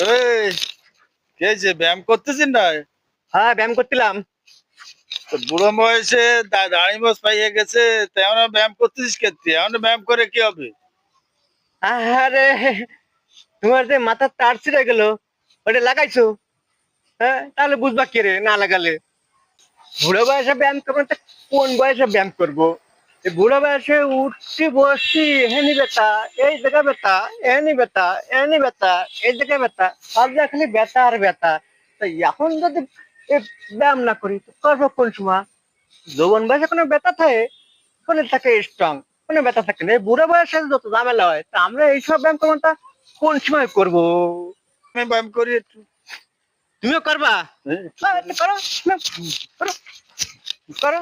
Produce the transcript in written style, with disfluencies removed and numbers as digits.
এই কে যে ব্যায়াম করতেছিস না? হ্যাঁ, ব্যায়াম করছিলাম। তো বুড়ো বয়সে দাড়ি মোছ পাইয়ে গেছে, তেমন ব্যায়াম করতেছিস কেন? এমন ব্যায়াম করে কি হবে? আরে, তোমার যে মাথার তার ছিঁড়ে গেল, ওটা লাগাইছো? হ্যাঁ, তাহলে বুঝবা কি রে না লাগালে? বুড়ো বয়সে ব্যায়াম করবো না, কোন বয়সে ব্যায়াম করবো? এই বুড়ো বয়সে উঠছি বসছি, এহেনি ব্যথা, এই জায়গা ব্যথা, এহেনি ব্যথা, এহেনি ব্যথা, এই জায়গায় ব্যথা, সব জায়গায় খালি ব্যথা আর ব্যথা। তো এখন যদি এ ব্যায়াম না করি তো করবো কোন সময়? যৌবন বয়সে কোনো ব্যথা থাকে? শরীর থাকে স্ট্রং, কোনো ব্যথা থাকে না। এই বুড়ো বয়সে যত ঝামেলা হয়, তা আমরা এইসব ব্যায়াম করবো না, কোন সময় করবো? আমি ব্যায়াম করি একটু। তুমিও করবা? হ্যাঁ, করো, করো, করো।